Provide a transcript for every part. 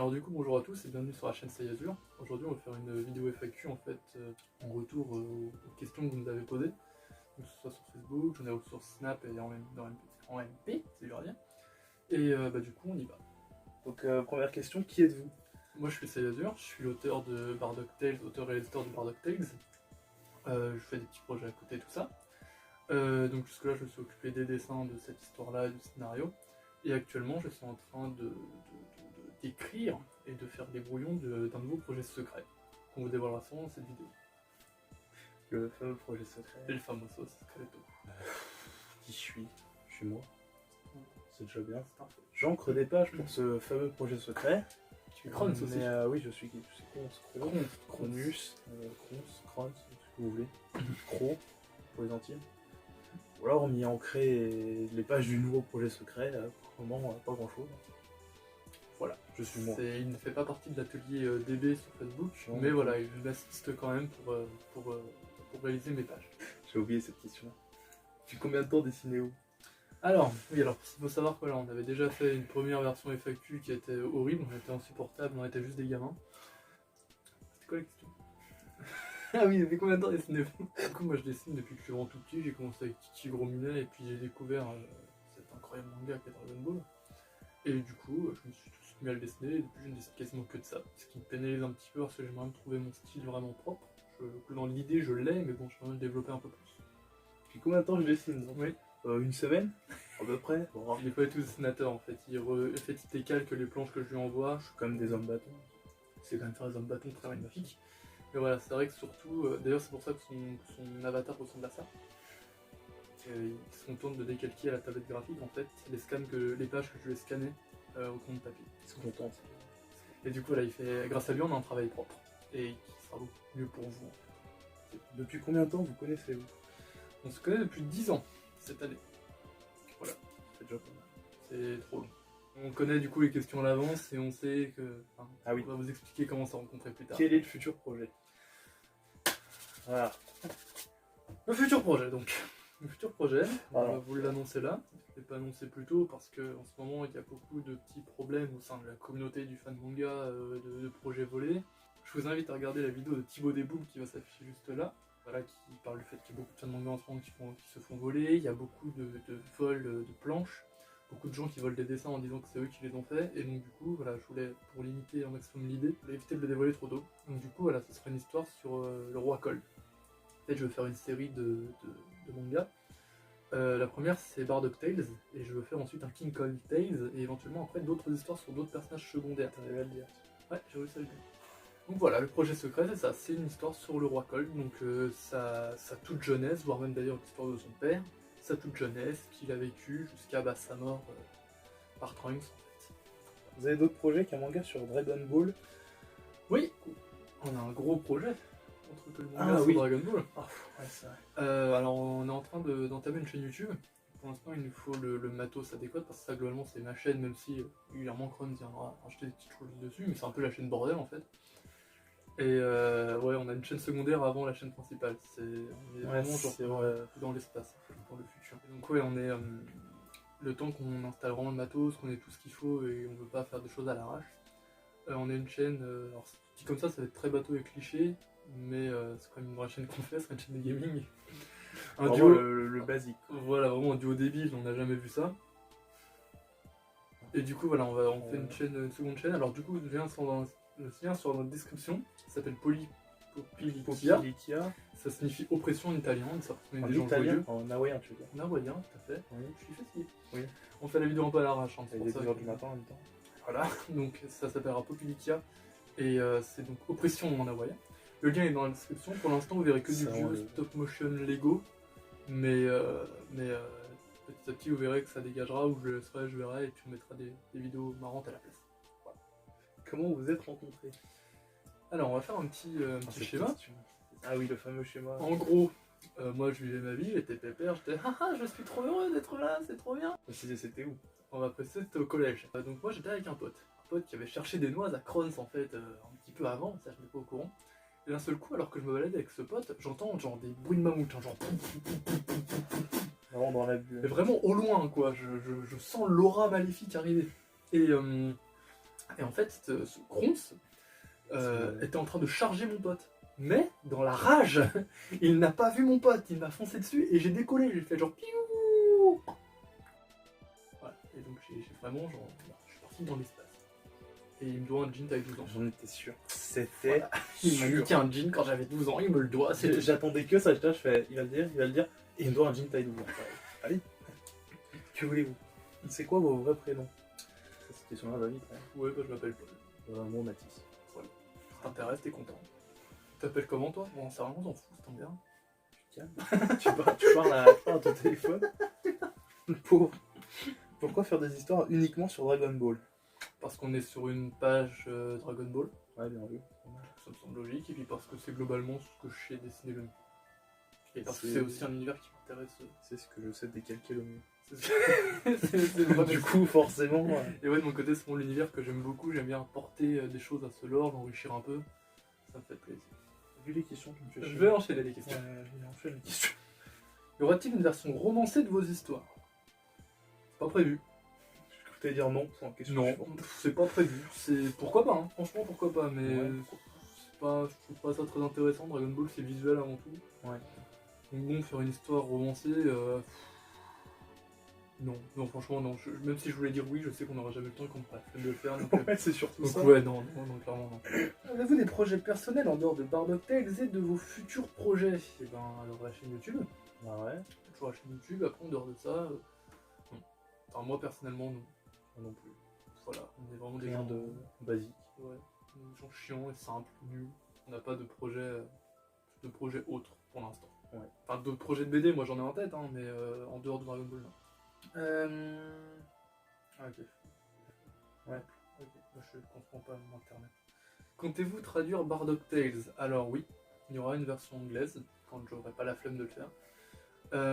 Alors du coup, bonjour à tous et bienvenue sur la chaîne Sayazur. Aujourd'hui, on va faire une vidéo FAQ en fait en retour aux questions que vous nous avez posées. Donc, que ce soit sur Facebook, j'en ai aussi sur Snap et en MP, c'est dur à dire. Et du coup, on y va. Donc première question, qui êtes-vous? Moi, je suis Sayazur, je suis l'auteur de Bardock Tales, auteur-réalisateur de Bardock Tales. Je fais des petits projets à côté, tout ça. Donc jusque-là, je me suis occupé des dessins de cette histoire-là, du scénario. Et actuellement, je suis en train d'écrire et de faire des brouillons d'un nouveau projet secret qu'on vous dévoilera sans dans cette vidéo. Le fameux projet secret. Et le famoso secreto. Qui je suis? Je suis moi. C'est déjà bien. J'encre des pages pour ce fameux projet secret. Tu es Kronos aussi. Oui, je suis Cronus, Krons, ce que vous voulez. Cro, pour les intimes. Ou alors on y a ancré les pages du nouveau projet secret. Comment pas grand chose. Voilà, je suis moi. Il ne fait pas partie de l'atelier DB sur Facebook, Non, mais voilà, il m'assiste quand même pour réaliser mes pages. J'ai oublié cette question. Depuis combien de temps dessiner où? Alors, oui, alors, il faut savoir que là, on avait déjà fait une première version FAQ qui était horrible, on était insupportable, on était juste des gamins. C'était quoi la question? Ah oui, depuis combien de temps dessinez-vous? Du coup, moi je dessine depuis que je suis vraiment tout petit, j'ai commencé avec Titi Gros Minet et puis j'ai découvert cet incroyable manga qui est Dragon Ball. Et du coup, je me suis tout de suite mis à le dessiner, et depuis je ne dessine quasiment que de ça. Ce qui me pénalise un petit peu parce que j'aimerais me trouver mon style vraiment propre. Dans l'idée, je l'ai, mais bon, j'aimerais le développer un peu plus. Depuis combien de temps je dessine? Oui. Une semaine à peu près. Bon, Il n'est pas du tout dessinateur en fait. Il décalque les planches que je lui envoie. je suis comme des hommes bâtons. C'est quand même faire des hommes bâtons très magnifiques. Mais voilà, c'est vrai que surtout, d'ailleurs c'est pour ça que son avatar ressemble à ça. Il se contente de décalquer à la tablette graphique en fait les pages que je lui ai scannées au compte papier. Ils sont contents. Et du coup là, grâce à lui on a un travail propre et qui sera beaucoup mieux pour vous en fait. Depuis combien de temps vous connaissez-vous? On se connaît depuis 10 ans cette année. Voilà, C'est déjà pas mal. c'est trop long. On connaît du coup les questions à l'avance et on sait que... Ah oui. On va vous expliquer comment se rencontrer plus tard. Quel est le futur projet? Voilà. Le futur projet donc. Le futur projet, on Alors. va vous l'annoncer là. Je ne l'ai pas annoncé plus tôt parce qu'en ce moment il y a beaucoup de petits problèmes au sein de la communauté du fan manga de projets volés. Je vous invite à regarder la vidéo de Thibaut Desboules qui va s'afficher juste là. Voilà, qui parle du fait qu'il y a beaucoup de fans manga en ce moment qui se font voler. Il y a beaucoup de vols de planches. Beaucoup de gens qui volent des dessins en disant que c'est eux qui les ont faits, et donc du coup, voilà, je voulais, pour limiter un maximum l'idée, je voulais éviter de le dévoiler trop tôt. Donc du coup, voilà, ce sera une histoire sur le roi Cole. En fait, je vais faire une série de mangas. La première, c'est Bardock Tales, et je veux faire ensuite un King Cole Tales, et éventuellement après d'autres histoires sur d'autres personnages secondaires. T'arrives à le dire. Ouais, j'ai réussi à le dire. Donc voilà, le projet secret, c'est ça, c'est une histoire sur le roi Cole, donc sa toute jeunesse, voire même d'ailleurs l'histoire de son père, sa toute jeunesse, qu'il a vécu jusqu'à sa mort par Trunks en fait. Vous avez d'autres projets qu'un manga sur Dragon Ball? Oui, on a un gros projet, entre que le manga Ah, sur oui. Dragon Ball. Oh, ouais, c'est vrai. Alors on est en train d'entamer une chaîne YouTube. Pour l'instant il nous faut le matos adéquat parce que ça globalement c'est ma chaîne, même si régulièrement Chrome viendra acheter des petites choses dessus, mais c'est un peu la chaîne bordel en fait. Et ouais, on a une chaîne secondaire avant la chaîne principale. On est vraiment genre dans l'espace, dans le futur. Et donc ouais, on est le temps qu'on installe vraiment le matos, qu'on ait tout ce qu'il faut et on veut pas faire des choses à l'arrache. On a une chaîne, alors dit comme ça va être très bateau et cliché, mais c'est quand même une vraie chaîne qu'on fait, c'est une chaîne de gaming. Un duo, le basique. voilà, vraiment un duo débile, on n'a jamais vu ça. Et du coup voilà, on fait une seconde chaîne. Alors du coup, le lien sur notre description, ça s'appelle Popilikia. Ça signifie oppression en italien, ça représente des gens joyeux. En hawaïen, tu veux dire. En hawaïen, tout à fait. Oui. Je suis fatigué. Oui. On fait la vidéo un peu à l'arrache. Hein, Il est 2h du matin en même temps. Voilà, donc ça s'appellera Popilikia. Et c'est donc oppression en hawaïen. Le lien est dans la description. Pour l'instant, vous verrez que du vieux stop motion Lego. Mais petit à petit, vous verrez que ça dégagera, ou je verrai, et puis on mettra des vidéos marrantes à la place. Voilà. Comment vous êtes rencontrés? Alors, on va faire un petit schéma. Ah oui, le fameux schéma. En gros, moi je vivais ma vie, j'étais pépère, j'étais haha, je suis trop heureux d'être là, c'est trop bien. C'était où? On va passer, c'était au collège. Donc moi j'étais avec un pote qui avait cherché des noix à Kronos en fait, un petit peu avant, ça je n'étais pas au courant. Et d'un seul coup, alors que je me baladais avec ce pote, j'entends genre des bruits de mammouth, hein, genre Vraiment dans la bulle. mais vraiment au loin quoi, je sens l'aura maléfique arriver. Et Et en fait, ce Kronz était en train de charger mon pote. Mais, dans la rage, il n'a pas vu mon pote, il m'a foncé dessus et j'ai décollé, j'ai fait genre piou. Voilà, et donc j'ai vraiment, genre, je suis parti dans l'espace. Et il me doit un jean taille 12 ans. J'en étais sûr. C'était Il m'a sûr. niqué un jean quand j'avais 12 ans, il me le doit, c'est J'attendais que ça, je fais, il va le dire, et il me doit un jean taille 12 ans. Allez, que voulez-vous? C'est quoi vos vrais prénoms? Cette question-là va vite. Hein. Ouais, bah je m'appelle Paul. Moi, Mathis. Voilà. Ça t'intéresse, t'es content. Tu t'appelles comment toi? Bon, c'est vraiment, on s'en fout, c'est ton bien. Tu parles à ton téléphone. Pourquoi faire des histoires uniquement sur Dragon Ball? Parce qu'on est sur une page Dragon Ball. Ouais, bien vu. Ça me semble logique, et puis parce que c'est globalement ce que je sais dessiner le mieux. Et parce que C'est- c'est aussi un univers qui m'intéresse. C'est ce que je sais décalquer le mieux. C'est vrai. Du coup, forcément. Et ouais, de mon côté, c'est mon univers que j'aime beaucoup. J'aime bien apporter des choses à ce lore, l'enrichir un peu. Ça me fait plaisir. Vu les questions qui me fait Je chier. vais enchaîner les questions. Je vais enchaîner les questions. Y aura-t-il une version romancée de vos histoires? C'est pas prévu. Je voulais dire non, sans question. Non, c'est pas prévu. C'est pourquoi pas, hein. Franchement pourquoi pas, mais Ouais. c'est pas, je trouve pas ça très intéressant. Dragon Ball c'est visuel avant tout. Ouais. Donc bon, faire une histoire romancée, non, franchement non. Même si je voulais dire oui, je sais qu'on n'aura jamais le temps et qu'on pourra de le faire. Donc, Ouais, c'est surtout donc ça. ouais, non, clairement non. Avez-vous des projets personnels en dehors de Bardock Tales et de vos futurs projets? Et ben alors la chaîne YouTube, Ah ouais. toujours la chaîne YouTube. Après en dehors de ça, non. Enfin moi personnellement non. Moi non plus. Voilà, on est vraiment des Rien gens de basique. Ouais, des gens chiants et simples, nuls. On n'a pas de projet autre pour l'instant. Ouais. Enfin, d'autres projets de BD, moi j'en ai en tête, hein, mais en dehors de Dragon Ball, non. Ok. Ouais. Ok, moi je comprends pas mon internet. Comptez-vous traduire Bardock Tales? Alors oui, il y aura une version anglaise, quand j'aurai pas la flemme de le faire.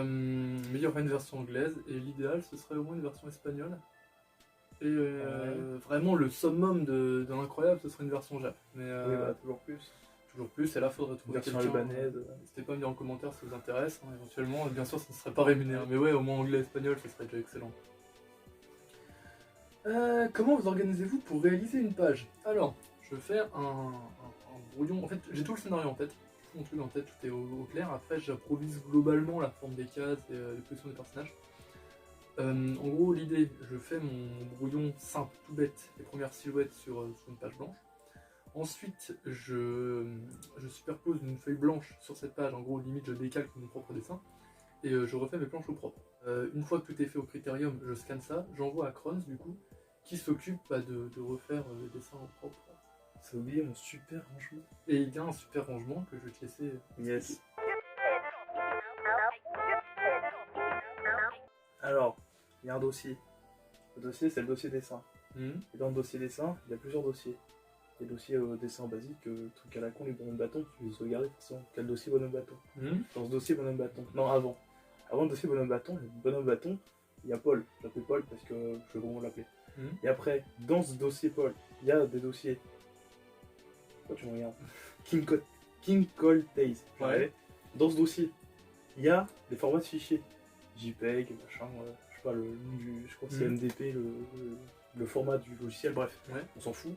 Mais il y aura une version anglaise, et l'idéal ce serait au moins une version espagnole. Et vraiment le summum de l'incroyable, ce serait une version Jap. Mais Oui, bah, toujours plus. toujours plus, et là faudrait Une trouver version quelqu'un. albanaise. N'hésitez pas à me dire en commentaire si ça vous intéresse, hein, éventuellement. Bien sûr, ça ne serait pas rémunéré, mais ouais, au moins anglais-espagnol, ça serait déjà excellent. Comment vous organisez-vous pour réaliser une page? Alors, je fais un brouillon. En fait, j'ai tout le scénario en tête. Tout mon truc en tête, tout est au clair. Après, j'improvise globalement la forme des cases et les positions des personnages. En gros, l'idée, je fais mon brouillon simple, tout bête, les premières silhouettes sur une page blanche. Ensuite, je superpose une feuille blanche sur cette page. En gros, limite, je décalque mon propre dessin. Et je refais mes planches au propre. Une fois que tout est fait au critérium, je scanne ça, j'envoie à Kronz, du coup, qui s'occupe de refaire les dessins au propre. C'est oublié mon super rangement. Et il y a un super rangement que je vais te laisser. Yes. Alors, il y a un dossier. Le dossier, c'est le dossier dessin. Et dans le dossier dessin, il y a plusieurs dossiers. Il y a le dossier dessin basique, truc à la con, les bonhommes bâtons, tu les sauvegardes forcément. Quel dossier bonhomme bâton? Dans ce dossier bonhomme bâton. Non, avant. Avant le dossier bonhomme bâton, il y a Paul. Je l'appelle Paul parce que je veux vraiment l'appeler. Et après, dans ce dossier Paul, il y a des dossiers. Pourquoi tu me regardes? King Cole Tales. Ouais. Dans ce dossier, il y a des formats de fichiers. JPEG, machin, je sais pas, je crois que c'est MDP, le format du logiciel, bref, Ouais. on s'en fout.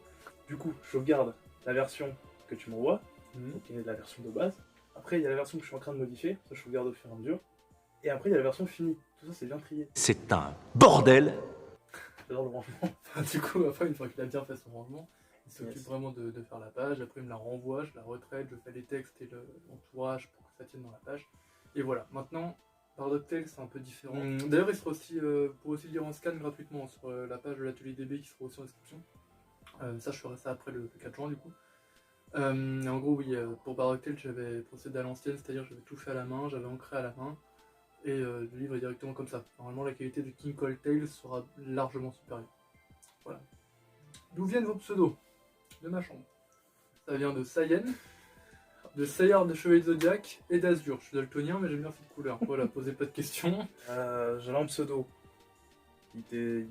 Du coup, je sauvegarde la version que tu m'envoies, qui est la version de base. Après, il y a la version que je suis en train de modifier, ça je sauvegarde au fur et à mesure. Et après, il y a la version finie. Tout ça, c'est bien trié. C'est un bordel. J'adore le rangement. Du coup, après, une fois qu'il a bien fait son rangement, il s'occupe Yes. vraiment de faire la page. Après, il me la renvoie, je la retraite, je fais les textes et l'entourage pour que ça tienne dans la page. Et voilà. Maintenant, Bardock Tales, c'est un peu différent. D'ailleurs, il sera aussi, pour aussi le lire en scan gratuitement sur la page de l'atelier DB qui sera aussi en description. Ça, je ferai ça après le 4 juin, du coup. Et en gros, oui, pour Bardock Tales, j'avais procédé à l'ancienne, c'est-à-dire j'avais tout fait à la main, j'avais ancré à la main. Et le livre est directement comme ça. Normalement, la qualité de King Cole Tales sera largement supérieure. Voilà. D'où viennent vos pseudos? De ma chambre. Ça vient de Sayen, de Sayard de Chevalier de Zodiac et d'Azur. Je suis daltonien, mais j'aime bien cette couleur. Voilà, posez pas de questions. J'avais un pseudo. Il était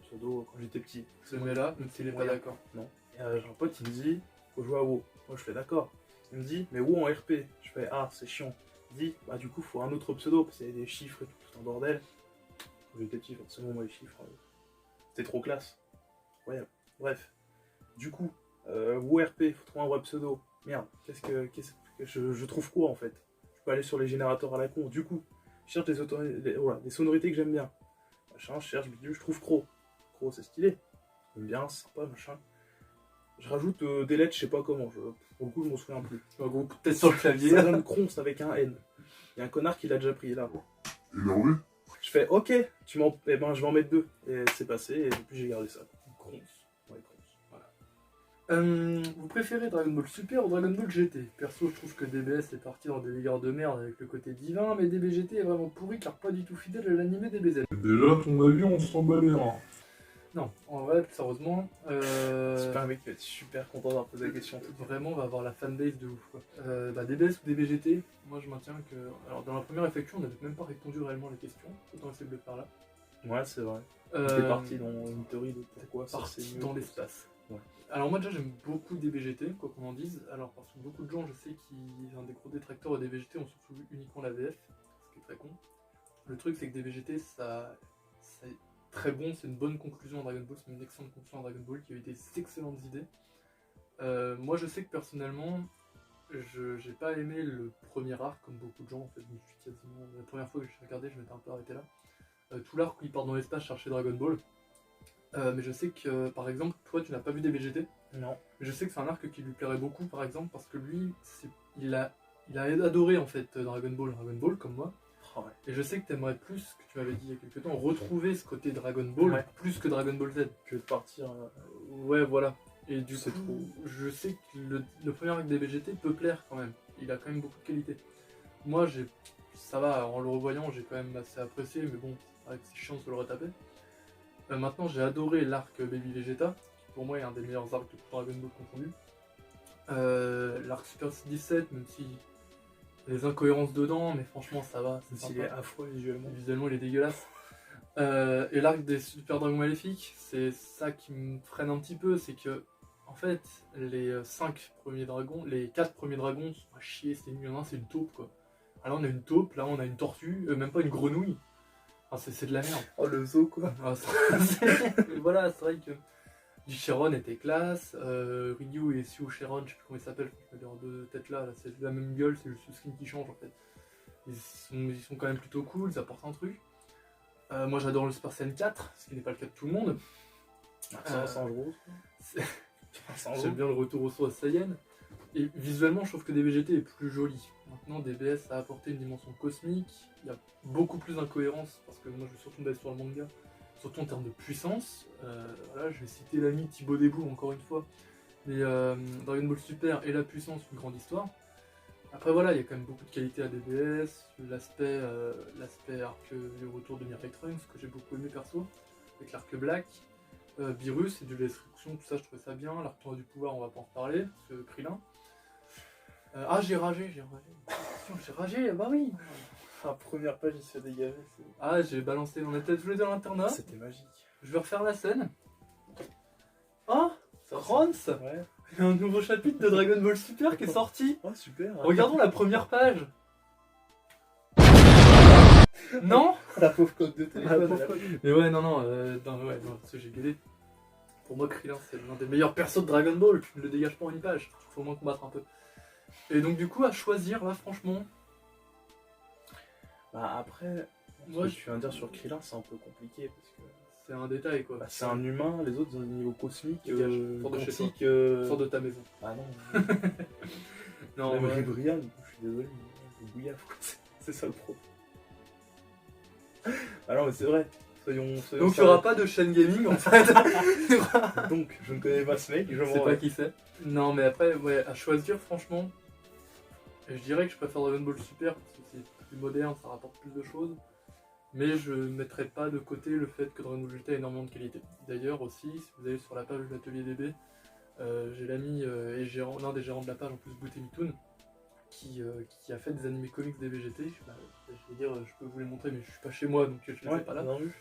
pseudo quand j'étais petit. Ce mets-là, même s'il est pas Ouais. d'accord. Non. Et j'ai un pote, il me dit, faut jouer à WoW. Moi, je fais d'accord. Il me dit, mais WoW en RP. Je fais, ah, c'est chiant. Il dit, bah, du coup, faut un autre pseudo, parce qu'il y a des chiffres et tout un bordel. Quand j'étais petit, forcément, moi, les chiffres, c'était trop classe. Incroyable. Bref. Du coup, WRP, faut trouver un vrai pseudo. Merde, je trouve quoi en fait? Je peux aller sur les générateurs à la con. Du coup, je cherche des sonorités que j'aime bien. Machin, je cherche bidule, je trouve Crow. Crow, c'est stylé. J'aime bien, c'est sympa, machin. Je rajoute des lettres, je sais pas comment. Pour le coup, je m'en souviens plus. En gros, peut-être sur le clavier. Ça donne Cronst avec un N. Il y a un connard qui l'a déjà pris là. Énervé? Je fais ok, eh ben, je vais en mettre 2. Et c'est passé, et depuis j'ai gardé ça. Cronz. Ouais, Cronst. Voilà. Vous préférez Dragon Ball Super ou Dragon Ball GT? Perso, je trouve que DBS est parti dans des délires de merde avec le côté divin, mais DBGT est vraiment pourri car pas du tout fidèle à l'animé DBZ. Déjà, ton avis, on s'en bat les reins. Non, en vrai, sérieusement, C'est pas un mec qui va être super content d'avoir posé la question. vraiment, on va avoir la fanbase de ouf, quoi. DBS ou DBGT, moi je maintiens que... Alors, dans la première réflexion, on n'avait même pas répondu réellement à la question, autant essayer de le faire là. Ouais, c'est vrai. Euh, T'es parti dans une théorie de pourquoi ça parti c'est mieux. dans l'espace. Ouais. Alors moi déjà j'aime beaucoup DBGT, quoi qu'on en dise, alors parce que beaucoup de gens je sais qui, un des gros détracteurs de DBGT ont surtout vu uniquement la VF, ce qui est très con. Le truc c'est que DBGT ça est très bon, c'est une bonne conclusion à Dragon Ball, c'est une excellente conclusion à Dragon Ball qui a eu des excellentes idées. Moi je sais que personnellement, j'ai pas aimé le premier arc comme beaucoup de gens en fait, je me suis quasiment... La première fois que j'ai regardé je m'étais un peu arrêté là. Tout l'arc où il part dans l'espace chercher Dragon Ball. Mais je sais que, par exemple, toi tu n'as pas vu DBGT. Non. Mais je sais que c'est un arc qui lui plairait beaucoup, par exemple, parce que lui, il a adoré en fait Dragon Ball comme moi. Oh, ouais. Et je sais que tu aimerais plus, ce que tu m'avais dit il y a quelques temps, retrouver ce côté Dragon Ball, Ouais. plus que Dragon Ball Z. Que de partir. Ouais, voilà. Et du C'est coup, trop. je sais que le premier arc DBGT peut plaire quand même. Il a quand même beaucoup de qualité. Moi, ça va, en le revoyant, j'ai quand même assez apprécié, mais bon, c'est vrai que c'est chiant de se le retaper. Maintenant, j'ai adoré l'arc Baby Vegeta, qui pour moi est un des meilleurs arcs de tout Dragon Ball confondu. L'arc Super 17, même si il y a des incohérences dedans, mais franchement ça va, c'est Il est sympa. affreux visuellement. Visuellement il est dégueulaase. Et l'arc des Super Dragons Maléfiques, c'est ça qui me freine un petit peu, c'est que en fait les 5 premiers dragons, les 4 premiers dragons sont à chier, c'était nul, c'est une taupe quoi. Alors on a une taupe, là on a une tortue, même pas une grenouille. Enfin, c'est de la merde. Oh le zoo quoi. Voilà, c'est vrai que Chiron était classe, Ryu et Sue Chiron, je sais plus comment ils s'appellent, leurs deux têtes là, c'est la même gueule, c'est juste le skin qui change en fait. Ils sont quand même plutôt cool, ils apportent un truc. Moi j'adore le Super Saiyan 4, ce qui n'est pas le cas de tout le monde. Sans gros. J'aime bien le retour au Super Saiyan. Et visuellement, je trouve que DBGT est plus joli. Maintenant, DBS a apporté une dimension cosmique. Il y a beaucoup plus d'incohérence parce que moi, je vais surtout me baser sur le manga, surtout en termes de puissance. Voilà, je vais citer l'ami Thibaut Desbouts encore une fois. Mais Dragon Ball Super et la puissance, une grande histoire. Après, voilà, il y a quand même beaucoup de qualité à DBS. L'aspect arc du retour de Mirai Trunks que j'ai beaucoup aimé perso, avec l'arc Black. Virus et de destruction, tout ça, je trouvais ça bien. L'arc tournoi du pouvoir, on va pas en reparler, parce que Krillin. J'ai ragé, bah oui. À première page, il se fait dégager. Ah, j'ai balancé, on était tous les deux à l'internat. C'était magique. Je vais refaire la scène. Oh, Krantz. Ouais. Il y a un nouveau chapitre de Dragon Ball Super qui est sorti. Oh super. Regardons la première page. Non. La pauvre code de téléphone. Mais ouais, non, parce que j'ai gueulé. Pour moi, Krillin, c'est l'un des meilleurs persos de Dragon Ball. Tu ne le dégages pas en une page. Il faut au moins combattre un peu. Et donc, du coup, à choisir, là, franchement. Bah après, Moi, ce que tu viens de dire sur Krillin, c'est un peu compliqué parce que c'est un détail, quoi. bah, c'est un humain, les autres ils ont des niveaux cosmiques, Dégage, sors de chez toi. quantiques. Sors de ta maison. Ah non. Non, Même ouais. Ribrian, je suis désolé, mais il bouillave quoi. C'est ça le problème. Ah non mais c'est vrai. Soyons Donc, il n'y sérieux. aura pas de chaîne gaming, en fait. Donc, je ne connais pas ce mec, je Je sais m'en pas vais. qui c'est. Non, mais après, ouais, à choisir, franchement, je dirais que je préfère Dragon Ball Super parce que c'est plus moderne, ça rapporte plus de choses. Mais je ne mettrai pas de côté le fait que Dragon Ball GT a énormément de qualité. D'ailleurs, aussi, si vous allez sur la page de l'atelier DB, j'ai l'ami et l'un des gérants de la page, en plus, Boutemitoun, qui a fait des animés comics DBGT. Je vais dire, je peux vous les montrer, mais je suis pas chez moi, donc je les ai pas là. bien vu.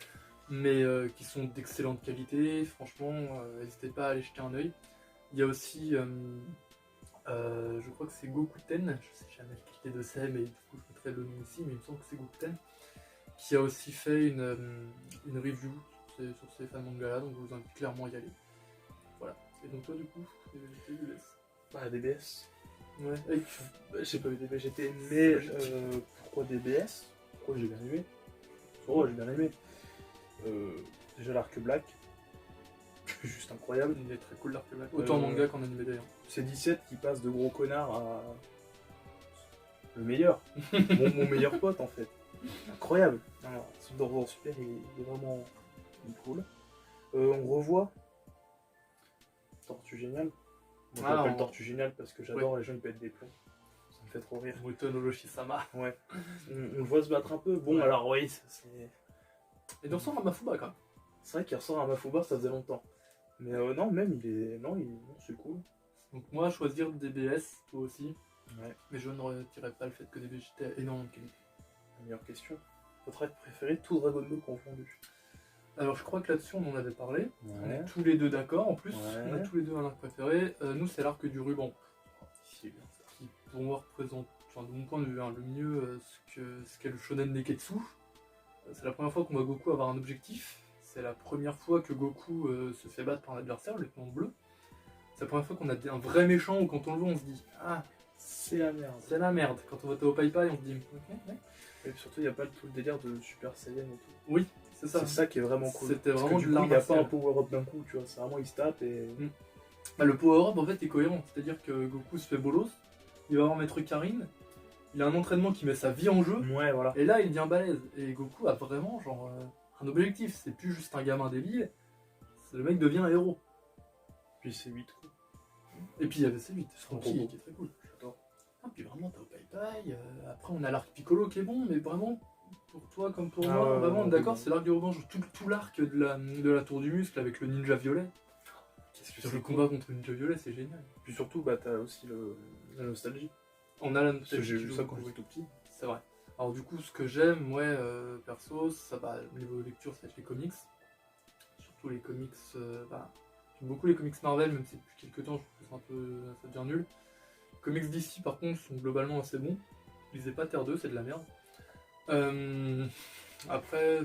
Mais qui sont d'excellente qualité. Franchement, n'hésitez pas à aller jeter un œil. Il y a aussi, je crois que c'est Gokuten, je sais jamais quelle qualité de c'est, mais du coup je mettrai le nom ici, mais il me semble que c'est Gokuten, qui a aussi fait une review sur ces fan manga là, donc je vous invite clairement à y aller. Et donc toi du coup, t'es DBS. Bah, DBS. Ouais. J'ai pas eu DBS, j'étais mais pourquoi DBS? Pourquoi j'ai bien aimé? Pourquoi j'ai bien aimé? Déjà l'arc Black, juste incroyable. Il est très cool l'arc Black. Autant en manga qu'en animé d'ailleurs. C'est 17 qui passe de gros connard à le meilleur, mon meilleur pote en fait. Incroyable. Alors, ce Dorval Super, il est vraiment cool. On revoit Tortue Géniale. Moi, je l'appelle Tortue Géniale parce que j'adore les gens qui pètent des plombs. Ça me fait trop rire. Muto no Roshi-sama. Ouais. On le voit se battre un peu. Bon, Ouais. alors oui, c'est... Et il ressort à Mafuba quand même. C'est vrai qu'il ressort un Mafuba, ça faisait longtemps. Mais non, même il est... Non, c'est cool. Donc moi, choisir DBS, toi aussi. Ouais. Mais je ne retirerai pas le fait que DBS était énormément de qualité. La meilleure question. Votre arc préféré, tout Dragon Ball confondu. Alors je crois que là-dessus on en avait parlé. On Ouais. est tous les deux d'accord. En plus, Ouais. on a tous les deux un arc préféré. Nous, c'est l'arc du ruban. C'est bien ça. Qui pour moi représente, enfin, de mon point de vue, hein, le mieux ce qu'est le shonen Neketsu. C'est la première fois qu'on voit Goku avoir un objectif. C'est la première fois que Goku se fait battre par un adversaire, le lieutenant bleu. C'est la première fois qu'on a un vrai méchant où quand on le voit on se dit ah C'est la merde. c'est la merde. Quand on voit Tao Pai Pai on se dit ok ouais. Et puis surtout, il n'y a pas tout le délire de Super Saiyan et tout. Oui c'est ça. C'est ça qui est vraiment cool. C'était Parce vraiment que du de coup, l'art il n'y a pas un martial. power-up d'un coup, tu vois. C'est vraiment, il se tape et... Bah, le power-up en fait est cohérent. C'est-à-dire que Goku se fait bolos, il va voir Maître Karine, il a un entraînement qui met sa vie en jeu. Ouais, voilà. Et là, il devient balèze. Et Goku a vraiment genre un objectif. C'est plus juste un gamin débile. Le mec devient un héros. Puis c'est 8 coups. Et puis il y avait C8, Trop qui beau. est très cool. J'adore. Ah, puis vraiment, Tao Pai Pai. Après, on a l'arc Piccolo qui est bon, mais vraiment, pour toi comme pour Ah moi, ouais, vraiment, ouais, d'accord, ouais. c'est l'arc du revanche. Tout l'arc de la tour du muscle avec le ninja violet. Qu'est-ce que Sur c'est le cool. combat contre le ninja violet, c'est génial. Puis surtout, bah, t'as aussi la nostalgie. On a la Parce que nostalgie j'ai qui vu joue ça quand beaucoup, j'étais tout petit. C'est vrai. Alors du coup, ce que j'aime, ouais, perso, ça va, au niveau lecture, ça va être les comics. Surtout les comics, j'aime beaucoup les comics Marvel, même si depuis quelques temps, je trouve que ça devient nul. Les comics d'ici, par contre, sont globalement assez bons. Lisez pas Terre 2, c'est de la merde. Après,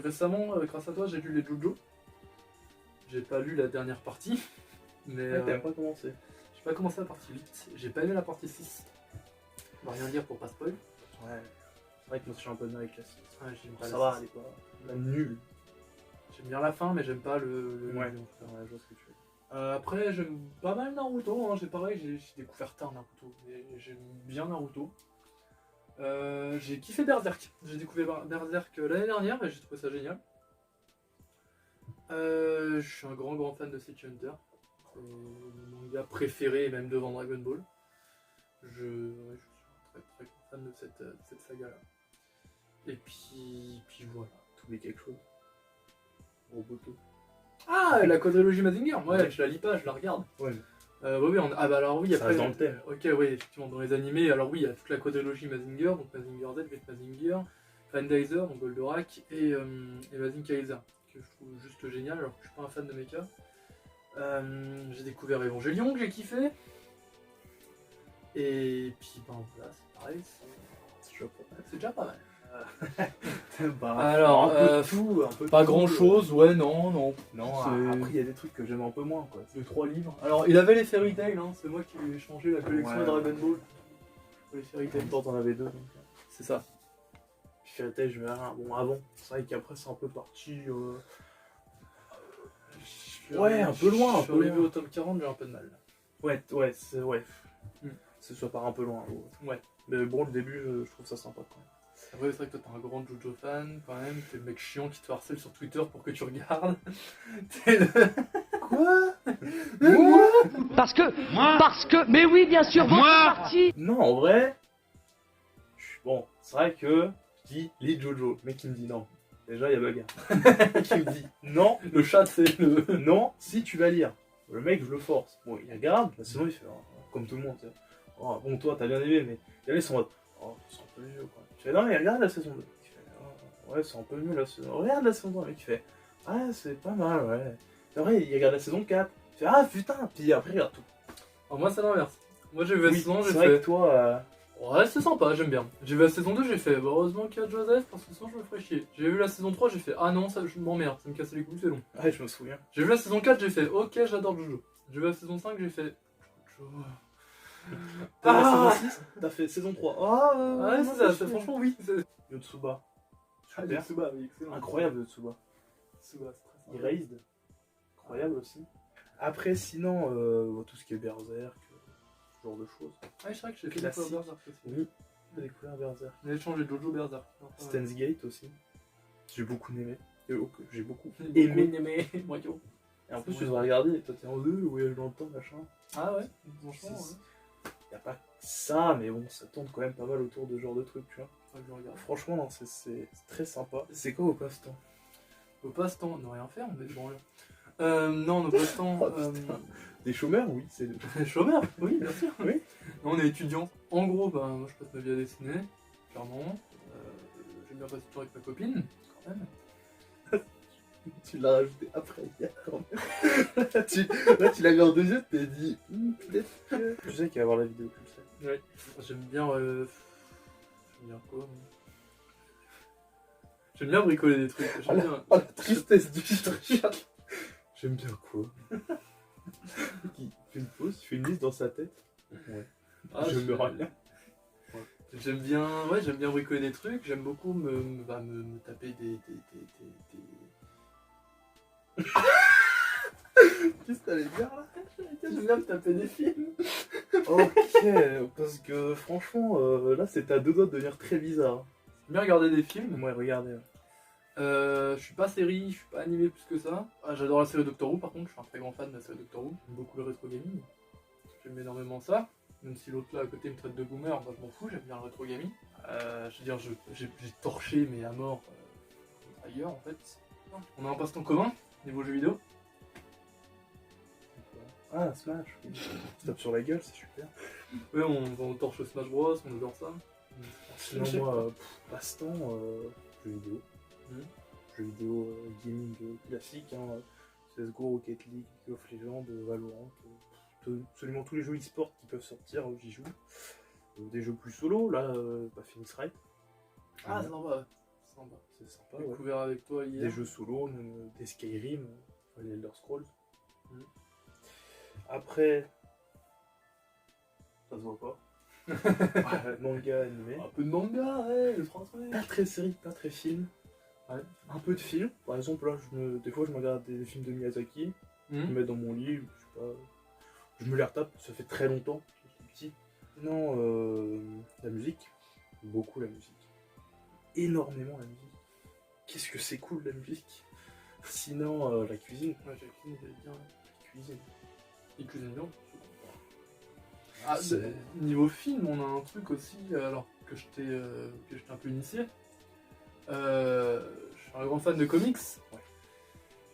récemment, grâce à toi, j'ai lu les JoJo. J'ai pas lu la dernière partie, mais Ouais, t'as pas commencé. j'ai pas commencé la partie 8. J'ai pas aimé la partie 6. On va rien dire pour pas spoil. Ouais. C'est vrai que moi, je suis un peu bien avec la 6. Ouais, j'aime pas Ça la va, 6. elle est pas... nulle. J'aime bien la fin, mais j'aime pas le Ouais. milieu, en tout cas. Ouais, je vois ce que tu veux dire. Après, j'aime pas mal Naruto. Hein. J'ai découvert tard Naruto. Mais j'aime bien Naruto. J'ai kiffé Berserk. J'ai découvert Berserk l'année dernière et j'ai trouvé ça génial. Je suis un grand fan de City Hunter. C'est mon manga préféré, même devant Dragon Ball. Je suis un très fan de cette saga-là. Et puis voilà. T'oublies quelque chose. Roboto. Ah, la quadrilogie Mazinger. Ouais, je la lis pas, je la regarde. Ouais. Oui, ah bah alors oui, Ça après. reste dans le thème. Ok, oui, effectivement, dans les animés, alors oui, il y a toute la quadrilogie Mazinger, donc Mazinger Z, Great Mazinger, Grandizer, donc Goldorak, et Mazinger Kaiser, que je trouve juste génial, alors que je suis pas un fan de mecha. J'ai découvert Evangelion, que j'ai kiffé. Et puis, ben voilà, c'est pareil, c'est déjà pas mal. Bah, Alors, un peu de tout, un peu de Pas tout, grand chose, ouais, non. Non, C'est- après il y a des trucs que j'aime un peu moins quoi. 2-3 livres. Alors, il avait les Fairy Tail, hein, c'est moi qui lui ai changé la collection Ouais. Dragon Ball. Les Fairy En Tail. même temps t'en avais deux donc. C'est ça. Puis Fairy Tail, je verrai. Bon, avant, c'est vrai qu'après c'est un peu parti. Ouais, un peu loin, Je un suis peu arrivé loin. au tome 40, j'ai un peu de mal. Ouais. Hmm. C'est soit part un peu loin. Ouais. Mais bon, le début, je trouve ça sympa quand même. Après, c'est vrai que toi, t'es un grand JoJo fan, quand même. T'es le mec chiant qui te harcèle sur Twitter pour que tu regardes. T'es le... Quoi Parce que, mais oui, bien sûr, votre parti. Non, en vrai. Bon, c'est vrai que je dis les Jojo. Le mec il me dit non. Déjà, il y a bagarre. Le mec il me dit non, Le chat, c'est le... non, si tu vas lire. Le mec, je le force. Bon, il regarde, bah, sinon il fait comme tout le monde. Tu sais. Oh, bon, toi, t'as bien aimé, mais il y a les sont oh, c'est un peu vieux quoi. Je fais non, mais regarde la saison 2. Il fait, oh, ouais, c'est un peu mieux la saison. Regarde la saison 3. Le mec il fait ah, c'est pas mal, ouais. C'est vrai, il regarde la saison 4. Il fait ah putain, puis après il regarde tout. Alors, moi, c'est l'inverse. Moi, j'ai vu la Oui, saison, j'ai c'est vrai fait... que toi. Ouais, c'est sympa, j'aime bien. J'ai vu la saison 2, j'ai fait, bah, heureusement qu'il y a Joseph, parce que sinon je me ferais chier. J'ai vu la saison 3, j'ai fait, ah non, ça je m'emmerde, ça me casse les couilles, c'est long. Ouais, je me souviens. J'ai vu la saison 4, j'ai fait, ok, j'adore Jojo. J'ai vu la saison 5, j'ai fait, Jojo. T'as vu la saison 6? T'as fait saison 3. Ah, Ouais, c'est ça, franchement, oui. Yotsuba. Ah, Super. Yotsuba, oui, excellent. Incroyable Yotsuba. Yotsuba, c'est très sympa. Erased. Incroyable aussi. Après, sinon, tout ce qui est Berserk, ce genre de choses. Ah, je crois que j'ai fait Classique. découvrir Berserk aussi. Oui, j'ai découvert Berserk. On a échangé Jojo Berserk. Steins Gate aussi. J'ai beaucoup aimé. J'ai beaucoup Aimé, aimé. aimé, Mario. Et en plus, tu devrais regarder, et toi t'es en deux, voyage dans le temps, machin. Ah ouais, franchement, C'est- ouais. Y a pas que ça, mais bon, ça tourne quand même pas mal autour de ce genre de trucs, tu vois. Faudrait que je regarde. Franchement, non, c'est très sympa. C'est quoi vos passe-temps? Au passe-temps, ne rien faire, mais bon, non, nos passe-temps. Oh, putain. Des chômeurs, oui, c'est. Chômeur, oui, bien sûr. Oui. Non, on est étudiants. En gros, bah, moi je passe ma vie à dessiner, clairement. J'aime bien passer du temps avec ma copine, quand même. Tu l'as rajouté après hier quand même. là, tu l'as mis en deuxième, tu t'es dit, peut-être que. Tu sais qu'il va y avoir la vidéo comme ça. Ouais. J'aime bien. J'aime bien quoi moi J'aime bien bricoler des trucs. J'aime bien. Oh, la tristesse du chat. J'aime bien quoi? Il fait une pause, il fait une liste dans sa tête. Ouais. Ah, je me rien. J'aime bien, ouais, j'aime bien bricoler des trucs. J'aime beaucoup me taper des. Qu'est-ce que t'allais dire là? J'aime bien me taper des films. Ok, parce que franchement, là c'était à deux doigts de devenir très bizarre. J'aime bien regarder des films. Ouais, regardez. Je suis pas série, je suis pas animé plus que ça. Ah, j'adore la série Doctor Who par contre, je suis un très grand fan de la série Doctor Who. J'aime beaucoup le rétro gaming. J'aime énormément ça. Même si l'autre là à côté me traite de boomer, moi je m'en fous, j'aime bien le rétro gaming. Je veux dire, j'ai torché mais à mort ailleurs en fait. On a un passe-temps commun, niveau jeux vidéo. Ah, Smash, oui. Tu tapes sur la gueule, c'est super. Ouais, on torche Smash Bros, on adore ça. Sinon, moi, passe-temps, jeux vidéo. Mhm. Jeux vidéo gaming classique, hein. CSGO, Rocket League, League of Legends, Valorant. Absolument tous les jeux e-sport qui peuvent sortir, j'y joue. Des jeux plus solo, là, Phoenix Wright. Ah, c'est sympa, ouais. C'est sympa. C'est sympa, ouais. Découvert avec toi hier. Des jeux solo, même des Skyrim, les Elder Scrolls. Mhm. Après, ça se voit pas. Ouais, manga, animé. Un peu de manga, ouais, le français. Pas très série, pas très film. Ouais. Un peu de film. Par exemple, là, des fois, je me regarde des films de Miyazaki. Je me mets dans mon lit, je sais pas. Je me les retape, ça fait très longtemps, je suis petit. Non, la musique. Beaucoup la musique. Énormément la musique. Qu'est-ce que c'est cool la musique. Sinon, la cuisine. Ouais, j'ai cuisiné, j'allais dire. La cuisine. Il cuisine bien. Ah, C'est- niveau film, on a un truc aussi, alors que j'étais un peu initié. Je suis un grand fan de comics. Ouais.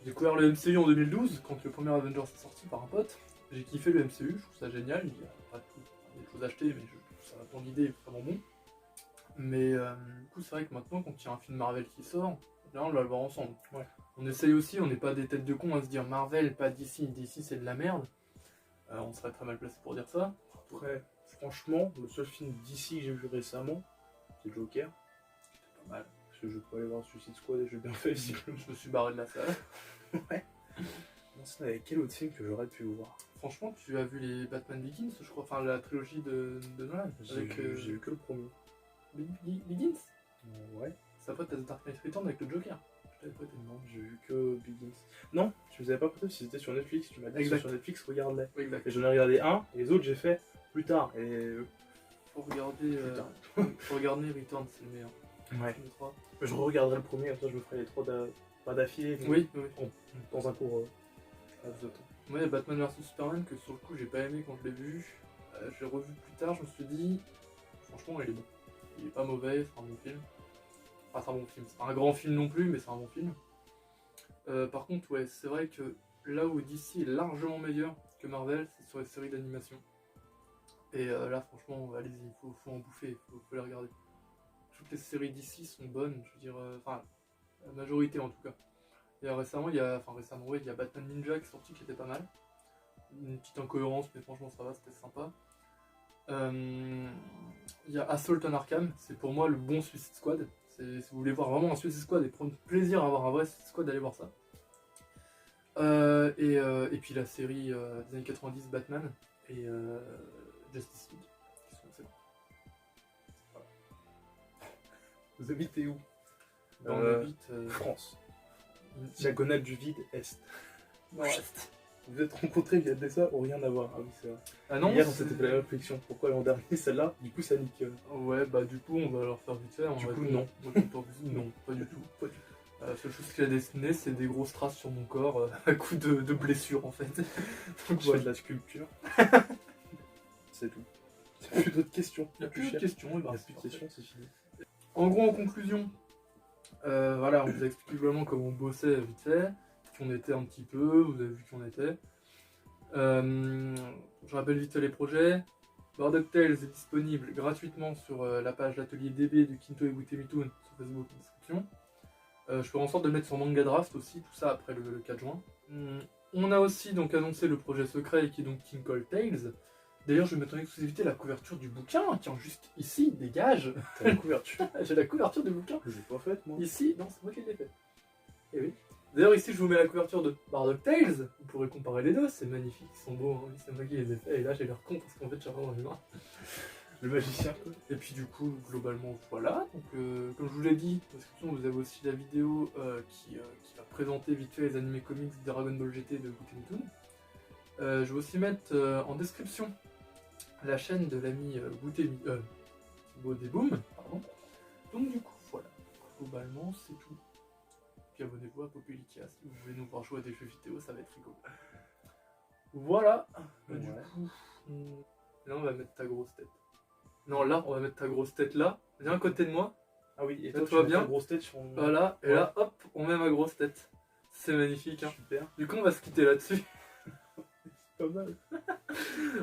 J'ai découvert le MCU en 2012, quand le premier Avengers est sorti par un pote. J'ai kiffé le MCU, je trouve ça génial. Il y a pas tout, il y a des choses à acheter, mais je trouve ça dans l'idée est vraiment bon. Mais du coup, c'est vrai que maintenant, quand il y a un film Marvel qui sort, là, on va le voir ensemble. Ouais. On essaye aussi, on n'est pas des têtes de con à se dire Marvel, pas DC, DC c'est de la merde. On serait très mal placé pour dire ça. Après, franchement, le seul film d'ici que j'ai vu récemment, c'est Joker. C'était pas mal. Parce que je peux aller voir Suicide Squad et j'ai bien fait, visiblement. Je me suis barré de la salle. Ouais. Non, sinon, avec quel autre film que j'aurais pu voir? Franchement, tu as vu les Batman Begins, je crois, enfin la trilogie de Nolan. J'ai Avec vu que le premier. Begins. Ouais. Ça après, t'as The Dark Knight Returns avec le Joker. Je t'avais prêté. Non, j'ai vu que Begins. Non, tu les avais pas prêté si c'était sur Netflix. Tu m'as dit que Exact. c'était sur Netflix, regarde-les. Oui, exact. Et j'en ai regardé un, et les autres j'ai fait plus tard. Et Faut regarder, putain. faut regarder Returns, c'est le meilleur. Ouais. Les trois. Je regarderai le premier, comme ça je me ferai les trois pas d'affilée, mais Oui, oui. dans un cours laps de temps. Moi, il y a Batman vs Superman que sur le coup, j'ai pas aimé quand je l'ai vu. Je l'ai revu plus tard, je me suis dit, franchement, il est bon. Il est pas mauvais, c'est un bon film. Enfin, c'est un bon film. C'est pas un grand film non plus, mais c'est un bon film. Par contre, ouais, c'est vrai que là où DC est largement meilleur que Marvel, c'est sur les séries d'animation. Et là, franchement, allez-y, faut en bouffer, faut les regarder. Toutes les séries DC sont bonnes, je veux dire, enfin, la majorité en tout cas. Et récemment, il y a Batman Ninja qui est sorti qui était pas mal. Une petite incohérence, mais franchement, ça va, c'était sympa. Il y a Assault on Arkham, c'est pour moi le bon Suicide Squad. Si vous voulez voir vraiment un Suicide Squad et prendre plaisir à avoir un vrai Suicide Squad, allez voir ça. Et puis la série des années 90 Batman et Justice League, qui sont excellents. Voilà. Vous habitez où? Dans le vite, France. Diagonale du vide, Est. Nord-Est. Vous êtes rencontrés via Dessa ou rien à voir? Ah oui, c'est vrai. Ah non, Hier, on s'était fait la réflexion. Pourquoi l'an dernier, celle-là? Du coup, ça nique. Ouais, bah du coup, on va leur faire vite fait. Du coup, non. Non, pas du tout. La seule chose qu'il a dessiné, c'est des grosses traces sur mon corps à coup de blessures en fait. Donc Je fais de voilà. la sculpture. C'est tout. Il n'y a plus d'autres questions. Il n'y a plus de questions. Il n'y a plus de questions, c'est fini. En gros, en conclusion, voilà, on vous a expliqué globalement comment on bossait vite fait, qui on était un petit peu, vous avez vu qui on était. Je rappelle vite fait les projets. Bardock Tales est disponible gratuitement sur la page l'atelier DB de Kinto et Butemitoon sur Facebook en description. Je ferai en sorte de le mettre sur Manga Draft aussi, tout ça après le 4 juin. On a aussi donc annoncé le projet secret qui est donc King Cole Tales. D'ailleurs, je vais mettre en exclusivité la couverture du bouquin, tiens, juste ici, dégage. T'as la couverture. J'ai la couverture du bouquin. Je l'ai pas faite, moi. Ici, non, c'est moi qui l'ai fait. Et oui. D'ailleurs, ici, je vous mets la couverture de Bardock Tales. Vous pourrez comparer les deux, c'est magnifique, ils sont beaux. Hein. C'est moi qui les ai fait. Et là, j'ai l'air con parce qu'en fait, j'ai rien dans les mains. Le magicien, quoi. Et puis, du coup, globalement, voilà. Donc, comme je vous l'ai dit, dans la description, vous avez aussi la vidéo qui va présenter vite fait les animés comics Dragon Ball GT de Butemitoon. Je vais aussi mettre en description la chaîne de l'ami Thibaut Desboum, pardon. Donc du coup, voilà, globalement, c'est tout. Puis abonnez-vous à Populikia si vous voulez nous voir jouer à des jeux vidéo, ça va être rigolo. Voilà, du Ouais. coup, là on va mettre ta grosse tête. Non, là, on va mettre ta grosse tête là, viens à côté de moi, Ah oui, et Là, toi, tu vois mets bien ta grosse tête sur mon... voilà, et Ouais. là, hop, on met ma grosse tête. C'est magnifique, hein. Super. Du coup, on va se quitter là-dessus. Pas mal.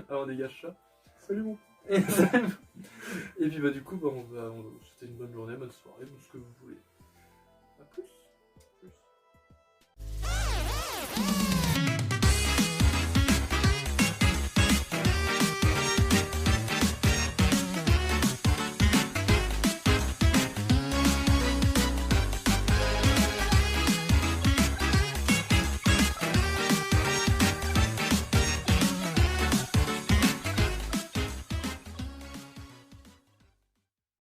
Alors on dégage ça. Salut, mon. Et puis bah du coup, bah, on va c'était une bonne journée, bonne soirée, tout ce que vous voulez. A plus.